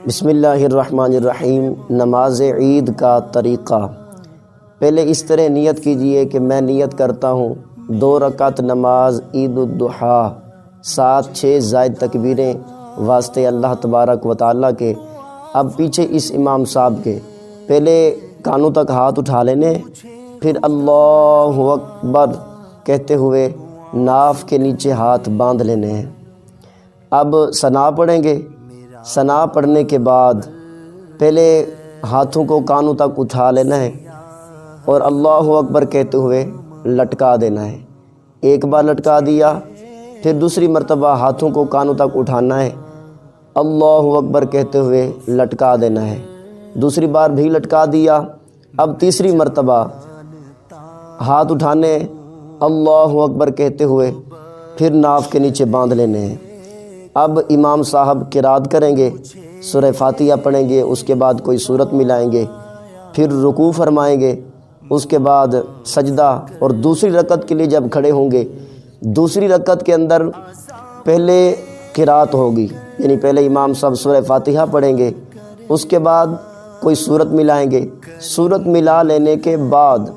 بسم اللہ الرحمن الرحیم۔ نماز عید کا طریقہ۔ پہلے اس طرح نیت کیجئے کہ میں نیت کرتا ہوں 2 رکعت نماز عید الضحیٰ، 7-6 زائد تکبیریں واسطے اللہ تبارک و تعالیٰ کے۔ اب پیچھے اس امام صاحب کے پہلے کانوں تک ہاتھ اٹھا لینے، پھر اللہ اکبر کہتے ہوئے ناف کے نیچے ہاتھ باندھ لینے ہیں۔ اب ثنا پڑھیں گے۔ ثنا پڑھنے کے بعد پہلے ہاتھوں کو کانوں تک اٹھا لینا ہے اور اللہ اکبر کہتے ہوئے لٹکا دینا ہے۔ ایک بار لٹکا دیا، پھر دوسری مرتبہ ہاتھوں کو کانوں تک اٹھانا ہے، اللہ اکبر کہتے ہوئے لٹکا دینا ہے۔ دوسری بار بھی لٹکا دیا، اب تیسری مرتبہ ہاتھ اٹھانے، اللہ اکبر کہتے ہوئے پھر ناف کے نیچے باندھ لینے ہیں۔ اب امام صاحب قرات کریں گے، سورہ فاتحہ پڑھیں گے، اس کے بعد کوئی سورت ملائیں گے، پھر رکوع فرمائیں گے، اس کے بعد سجدہ، اور دوسری رکعت کے لیے جب کھڑے ہوں گے، دوسری رکعت کے اندر پہلے قرات ہوگی، یعنی پہلے امام صاحب سورہ فاتحہ پڑھیں گے، اس کے بعد کوئی سورت ملائیں گے۔ سورت ملا لینے کے بعد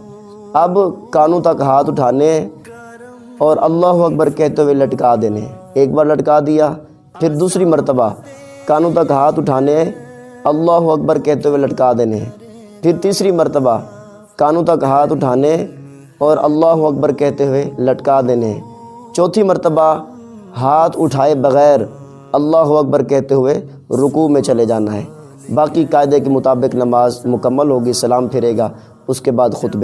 اب کانوں تک ہاتھ اٹھانے ہیں اور اللہ اکبر کہتے ہوئے لٹکا دینے ہیں۔ ایک بار لٹکا دیا، پھر دوسری مرتبہ کانوں تک ہاتھ اٹھانے ہیں، اللہ اکبر کہتے ہوئے لٹکا دینے ہیں، پھر تیسری مرتبہ کانوں تک ہاتھ اٹھانے اور اللہ اکبر کہتے ہوئے لٹکا دینے ہیں۔ چوتھی مرتبہ ہاتھ اٹھائے بغیر اللہ اکبر کہتے ہوئے رکوع میں چلے جانا ہے۔ باقی قاعدے کے مطابق نماز مکمل ہوگی، سلام پھرے گا، اس کے بعد خطبے